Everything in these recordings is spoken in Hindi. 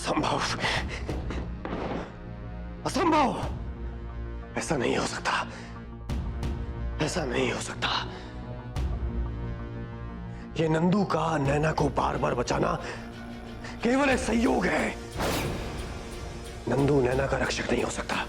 असंभव, असंभव, ऐसा नहीं हो सकता, ऐसा नहीं हो सकता। ये नंदू का नैना को बार बार बचाना केवल एक संयोग है। नंदू नैना का रक्षक नहीं हो सकता।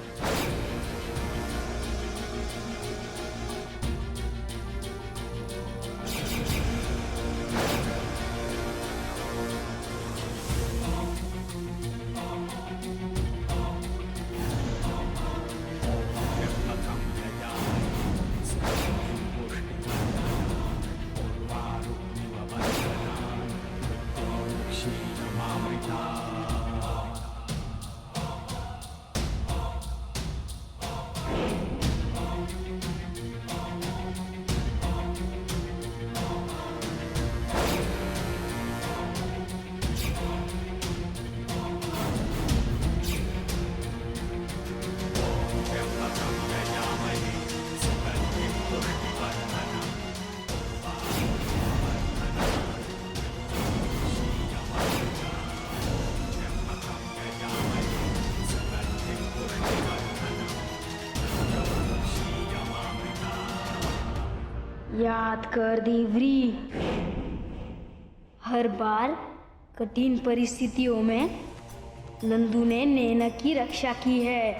याद कर देवरी, हर बार कठिन परिस्थितियों में नंदू ने नैना की रक्षा की है।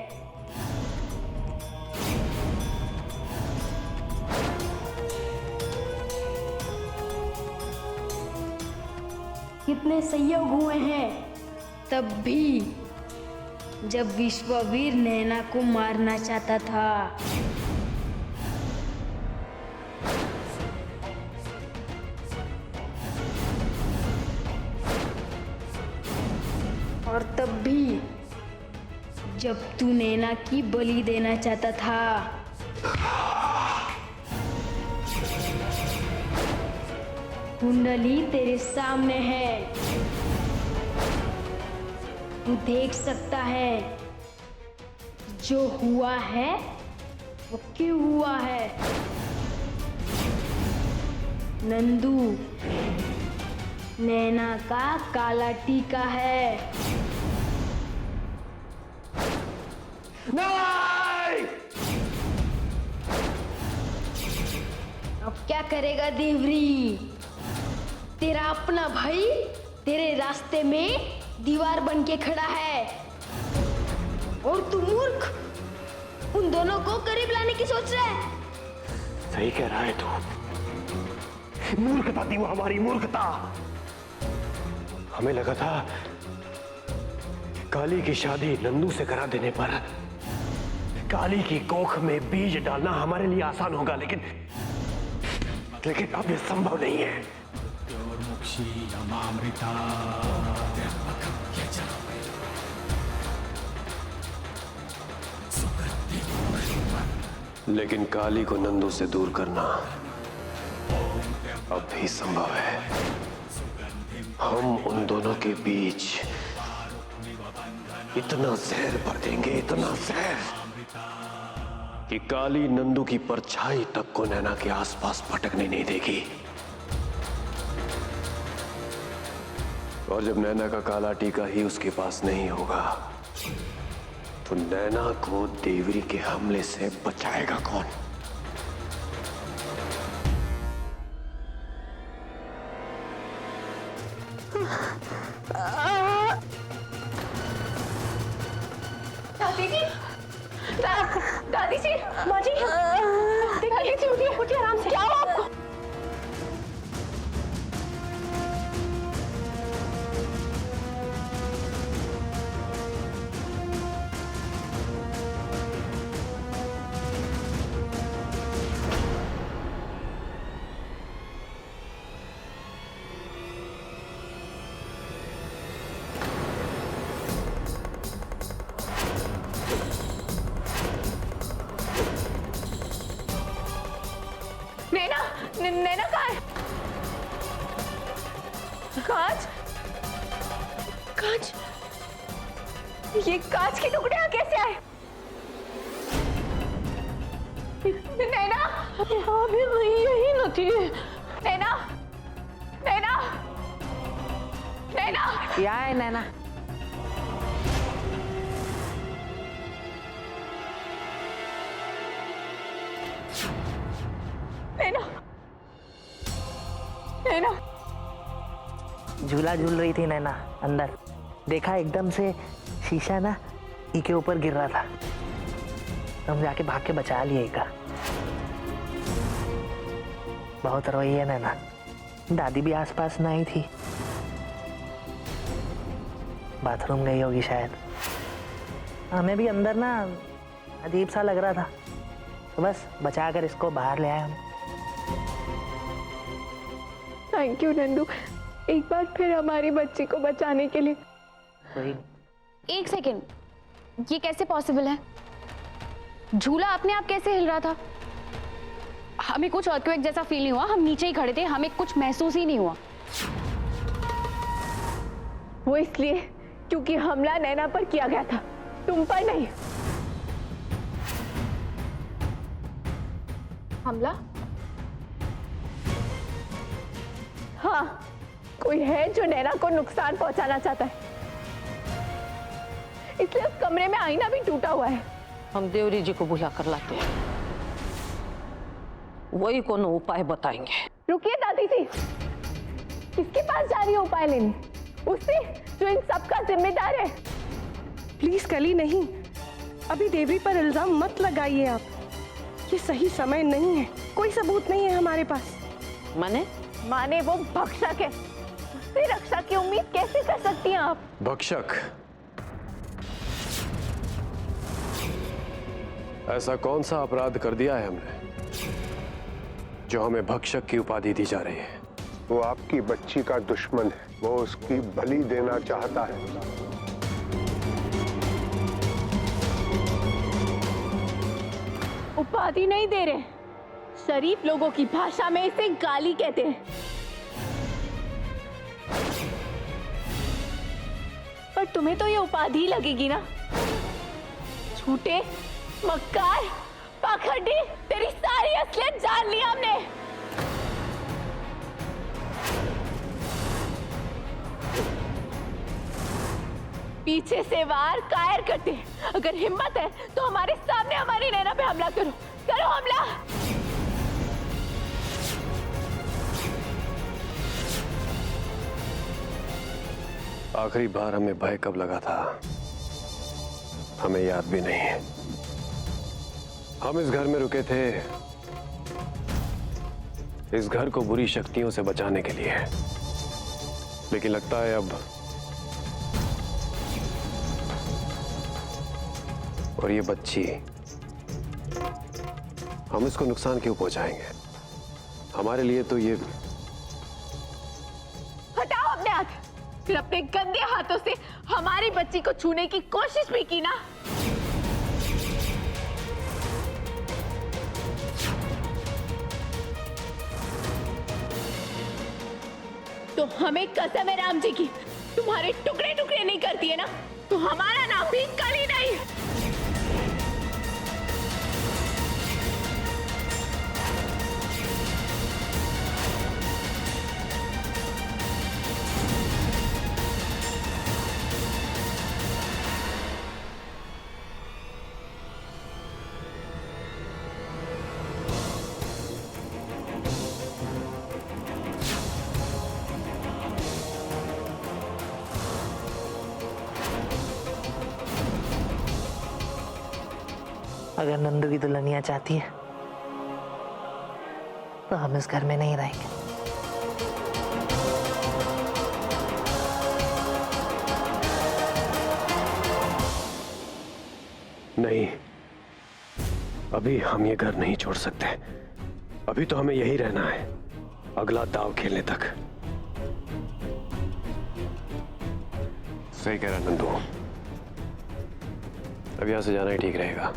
कितने संयोग हुए हैं, तब भी जब विश्ववीर नैना को मारना चाहता था। और तब भी जब तू नैना की बलि देना चाहता था। कुंडली तेरे सामने है, तू देख सकता है जो हुआ है वो क्यों हुआ है। नंदू नैना का काला टीका है। नहीं! अब क्या करेगा देवरी? तेरा अपना भाई तेरे रास्ते में दीवार बन के खड़ा है और तू मूर्ख उन दोनों को करीब लाने की सोच रहा है। सही कह रहा है तू। मूर्खता थी वो, हमारी मूर्खता। हमें लगा था काली की शादी नंदू से करा देने पर काली की कोख में बीज डालना हमारे लिए आसान होगा, लेकिन अब यह संभव नहीं है। लेकिन काली को नंदू से दूर करना अब भी संभव है। हम उन दोनों के बीच इतना जहर भर देंगे, इतना जहर कि काली नंदू की परछाई तक को नैना के आसपास भटकने नहीं देगी। और जब नैना का काला टीका ही उसके पास नहीं होगा तो नैना को देवरी के हमले से बचाएगा कौन? दादी जी, दादी जी, माँ जी, दादी जी उठिए, उठिए आराम से। क्या हुआ आपको? नैना कहाँ है? कांच, कांच, ये कांच के टुकड़े यहाँ कैसे आए? नैना, यहाँ भी यही न थी। नैना, नैना, नैना, क्या है नैना? नैना, नैना। झूला झूल रही थी नैना अंदर, देखा एकदम से शीशा ना ई के ऊपर गिर रहा था, तो हम जाके भाग के बचा लिए का। बहुत रोई है नैना, दादी भी आसपास ना आई थी, बाथरूम गई होगी शायद। हमें भी अंदर ना अजीब सा लग रहा था, तो बस बचा कर इसको बाहर ले आए हम। थैंक यू नंदू, एक बार फिर हमारी बच्ची को बचाने के लिए। कोई एक सेकेंड, ये कैसे पॉसिबल है? झूला अपने आप कैसे हिल रहा था? हमें कुछ अर्थक्वेक जैसा फील नहीं हुआ, हम नीचे ही खड़े थे, हमें कुछ महसूस ही नहीं हुआ। वो इसलिए क्योंकि हमला नैना पर किया गया था, तुम पर नहीं। हमला? हाँ, कोई है जो नैना को नुकसान पहुंचाना चाहता है, इसलिए उस कमरे में आईना भी टूटा हुआ है। हम देवरी जी को बुला कर लाते हैं, वही कोनो उपाय बताएंगे। रुकिए दादी जी, किसके पास जा रही है उपाय लेने? उससे जो इन सब का जिम्मेदार है। प्लीज कली नहीं, अभी देवरी पर इल्जाम मत लगाइए आप, ये सही समय नहीं है, कोई सबूत नहीं है हमारे पास। माने वो भक्षक है, उससे रक्षा की उम्मीद कैसे कर सकती हैं आप? भक्षक? ऐसा कौन सा अपराध कर दिया है हमने जो हमें भक्षक की उपाधि दी जा रही है? वो आपकी बच्ची का दुश्मन है, वो उसकी बलि देना चाहता है। उपाधि नहीं दे रहे, शरीफ लोगों की भाषा में इसे गाली कहते हैं। पर तुम्हें तो ये उपाधि लगेगी ना? झूठे, मक्कार, पाखंडी, तेरी सारी असलियत जान ली हमने। पीछे से वार कायर करते, अगर हिम्मत है तो हमारे सामने हमारी नैना पे हमला करो, करो हमला। आखिरी बार हमें भय कब लगा था हमें याद भी नहीं है। हम इस घर में रुके थे इस घर को बुरी शक्तियों से बचाने के लिए, लेकिन लगता है अब और ये बच्ची, हम इसको नुकसान क्यों पहुंचाएंगे? हमारे लिए तो ये हटाओ अपने हाथ, फिर अपने गंदे हाथों से हमारी बच्ची को छूने की कोशिश भी की ना। तो हमें कसम है राम जी की, तुम्हारे टुकड़े टुकड़े नहीं करती है ना, तो हमारा नाम भी कली नहीं। अगर नंदू की दुल्हनिया चाहती है तो हम इस घर में नहीं रहेंगे। नहीं, अभी हम ये घर नहीं छोड़ सकते। अभी तो हमें यही रहना है, अगला दाव खेलने तक। सही कह रहा नंदू, अब यहां से जाना ही ठीक रहेगा।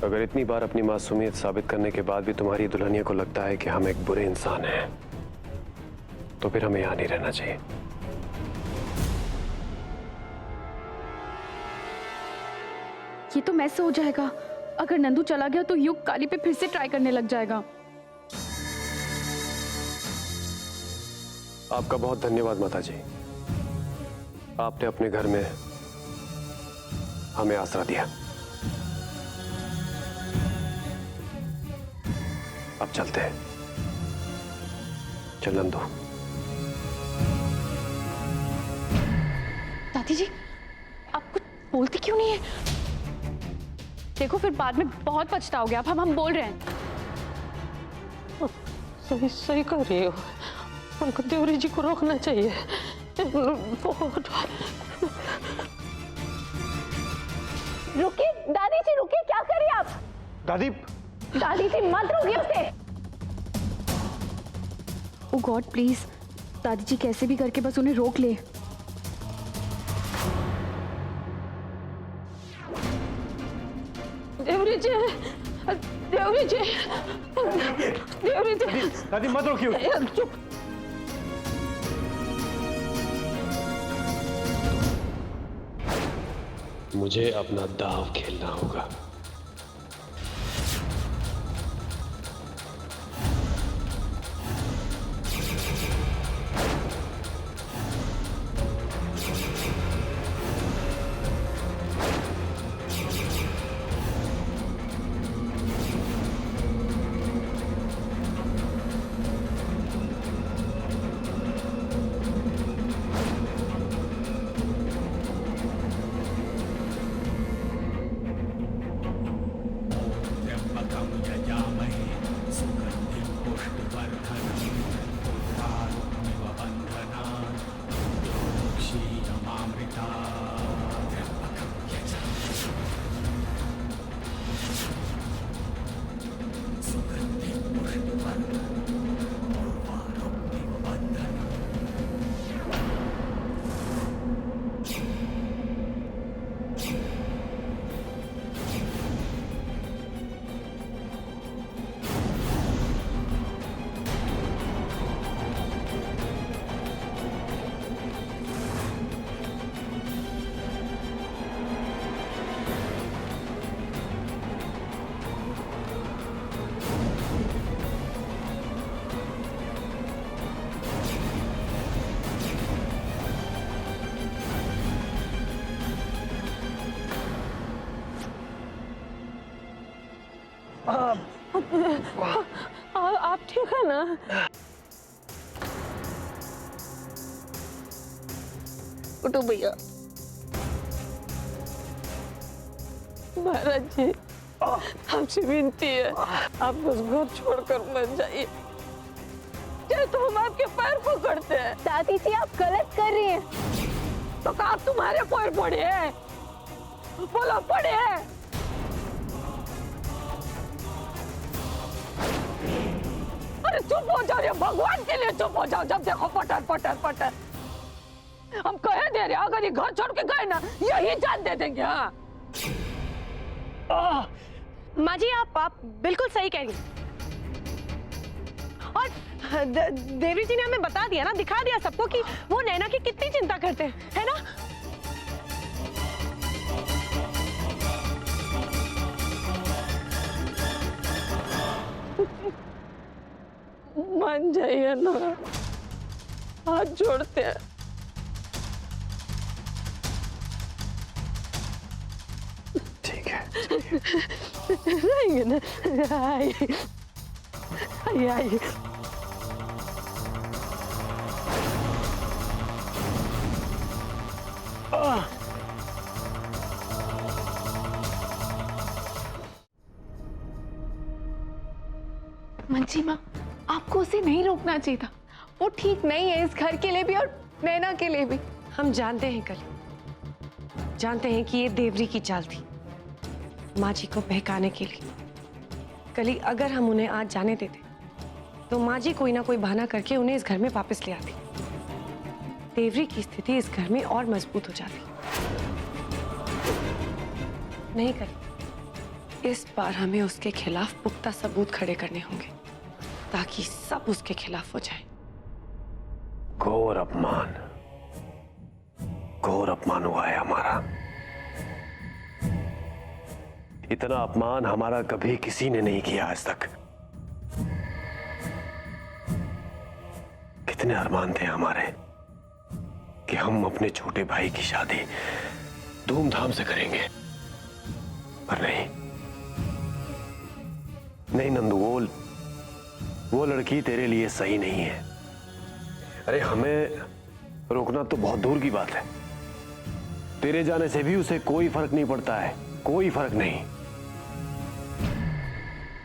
अगर इतनी बार अपनी मासूमियत साबित करने के बाद भी तुम्हारी दुल्हनिया को लगता है कि हम एक बुरे इंसान हैं, तो फिर हमें यहां नहीं रहना चाहिए। ये तो मैस हो जाएगा। अगर नंदू चला गया तो युग काली पे फिर से ट्राई करने लग जाएगा। आपका बहुत धन्यवाद माता जी, आपने अपने घर में हमें आसरा दिया। अब चलते हैं। चलन दो। दादी जी, आप कुछ बोलती क्यों नहीं है? देखो फिर बाद में बहुत पछताओगे आप। हम बोल रहे हैं। सही सही कर रही हो। उनको देवरी जी को रोकना चाहिए। बहुत रुकिए दादी जी, रुकिए, क्या कर रही हैं आप? दादी, दादी जी मत रोकिए उसे। ओ गॉड प्लीज, दादी जी कैसे भी करके बस उन्हें रोक ले। देवरी जी, देवरी जी, देवरी जी, दादी मत रोकिए। चुप। मुझे अपना दांव खेलना होगा। आप ठीक है ना? उठो भैया। महाराज जी, आपसे विनती है, आप बस घर छोड़कर मत जाइए। चाहे तो हम आपके पैर पकड़ते हैं। दादी जी आप गलत कर रही हैं। तो कहा तुम्हारे पैर पड़े हैं? बोलो पड़े हैं? अरे चुप हो जाओ, ये भगवान के लिए चुप हो जाओ। जब देखो पटर पटर पटर। हम कहे दे रहे, अगर ये घर छोड़ के गए ना, यही जान दे देंगे। हाँ माँ जी आप बिल्कुल सही कह रही हैं। और देवी जी ने हमें बता दिया ना, दिखा दिया सबको कि वो नैना की कितनी चिंता करते हैं, है ना? मान जाइए ना, हाथ जोड़ते हैं। ठीक है। रहेंगे ना? आइए आइए आइए। मंजी माँ, आपको उसे नहीं रोकना चाहिए था। वो ठीक नहीं है इस घर के लिए भी और नैना के लिए भी। हम जानते हैं कली, जानते हैं कि ये देवरी की चाल थी माँ जी को बहकाने के लिए। कली, अगर हम उन्हें आज जाने देते तो माँ जी कोई ना कोई बहाना करके उन्हें इस घर में वापस ले आती। देवरी की स्थिति इस घर में और मजबूत हो जाती। नहीं कली, इस बार हमें उसके खिलाफ पुख्ता सबूत खड़े करने होंगे ताकि सब उसके खिलाफ हो जाए। घोर अपमान हुआ है हमारा। इतना अपमान हमारा कभी किसी ने नहीं किया आज तक। कितने अरमान थे हमारे कि हम अपने छोटे भाई की शादी धूमधाम से करेंगे, पर नहीं नहीं नंदू, वो लड़की तेरे लिए सही नहीं है। अरे हमें रोकना तो बहुत दूर की बात है, तेरे जाने से भी उसे कोई फर्क नहीं पड़ता है, कोई फर्क नहीं।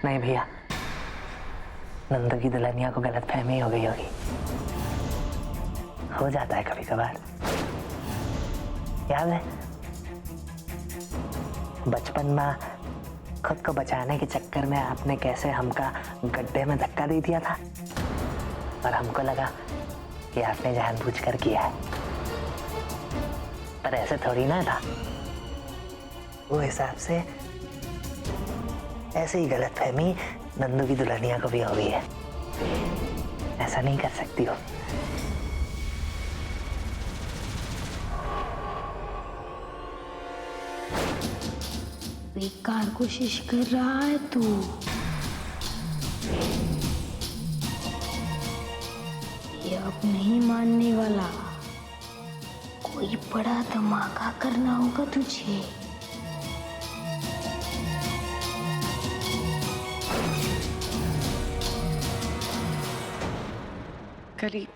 नहीं भैया, नंदू की दुल्हनिया को गलतफहमी हो गई होगी, हो जाता है कभी कभार। याद है बचपन में खुद को बचाने के चक्कर में आपने कैसे हमका गड्ढे में धक्का दे दिया था और हमको लगा कि आपने जानबूझकर किया है, पर ऐसे थोड़ी ना था। वो हिसाब से ऐसे ही गलतफहमी नंदू की दुल्हनिया को भी हो गई है, ऐसा नहीं कर सकती हो। बेकार कोशिश कर रहा है तू। ये अब नहीं मानने वाला, कोई बड़ा धमाका करना होगा तुझे। कली,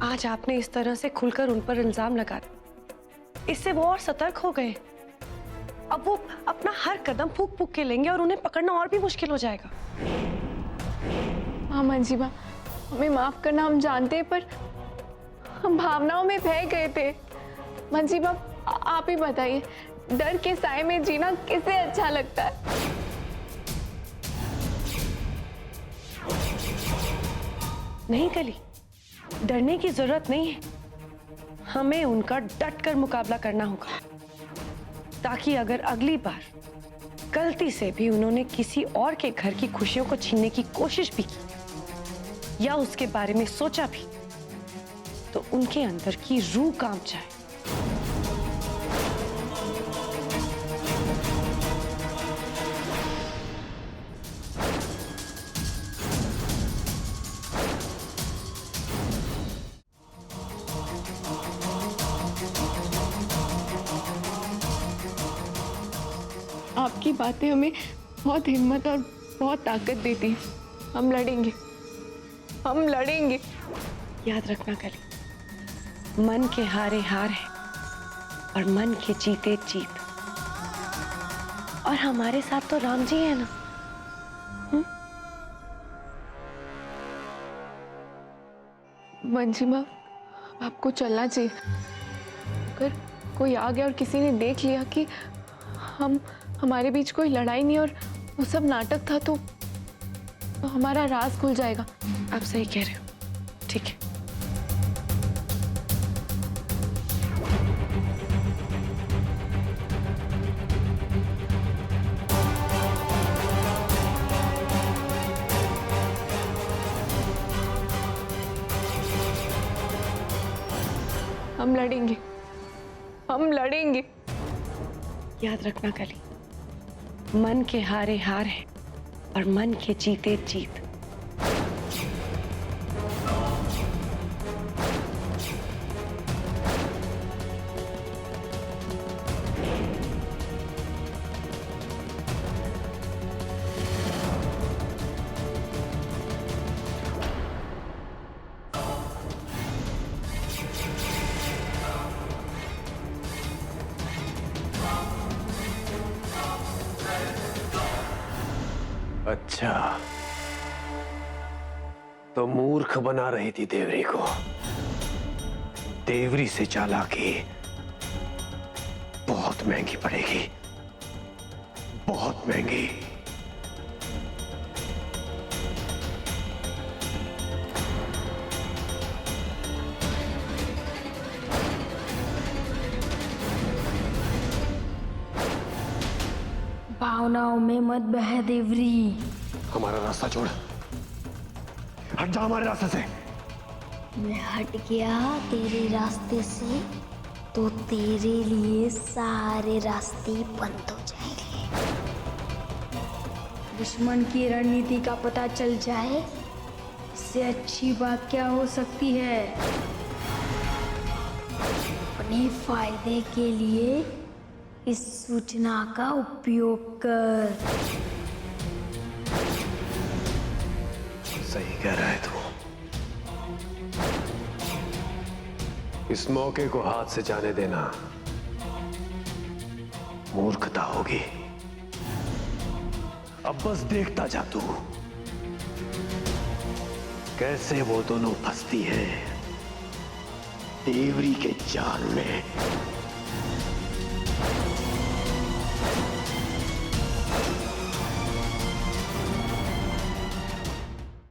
आज आपने इस तरह से खुलकर उन पर इल्जाम लगा दिया, इससे वो और सतर्क हो गए। अब वो अपना हर कदम फूक फूक के लेंगे और उन्हें पकड़ना और भी मुश्किल हो जाएगा। हाँ मंजीबा, हमें माफ करना, हम जानते हैं, पर हम भावनाओं में बह गए थे। मंजीबा आप ही बताइए, डर के साए में जीना किसे अच्छा लगता है? नहीं कली, डरने की जरूरत नहीं है, हमें उनका डटकर मुकाबला करना होगा, ताकि अगर अगली बार गलती से भी उन्होंने किसी और के घर की खुशियों को छीनने की कोशिश भी की या उसके बारे में सोचा भी, तो उनके अंदर की रूह कांप जाए। आपकी बातें हमें बहुत हिम्मत और बहुत ताकत देती है। हम लड़ेंगे, हम लड़ेंगे। याद रखना कली, मन के हारे हार है और मन के जीते जीत। और हमारे साथ तो राम जी है ना। मंजिमा, आपको चलना चाहिए। अगर कोई आ गया और किसी ने देख लिया कि हमारे बीच कोई लड़ाई नहीं और वो सब नाटक था, तो हमारा राज खुल जाएगा। आप सही कह रहे हो, ठीक है। हम लड़ेंगे, हम लड़ेंगे। याद रखना कली, मन के हारे हार है और मन के जीते जीत। अच्छा, तो मूर्ख बना रही थी देवरी को। देवरी से चालाकी बहुत महंगी पड़ेगी, बहुत महंगी। भावनाओं में मत बह देवरी। हमारा रास्ता छोड़, हट जा हमारे रास्ते से। मैं हट गया तेरे रास्ते से तो तेरे लिए सारे रास्ते बंद हो जाएंगे। दुश्मन की रणनीति का पता चल जाए, इससे अच्छी बात क्या हो सकती है। अपने फायदे के लिए इस सूचना का उपयोग कर। सही कह रहा है तू। इस मौके को हाथ से जाने देना मूर्खता होगी। अब बस देखता जा तू कैसे वो दोनों फंसती हैं देवरी के जाल में।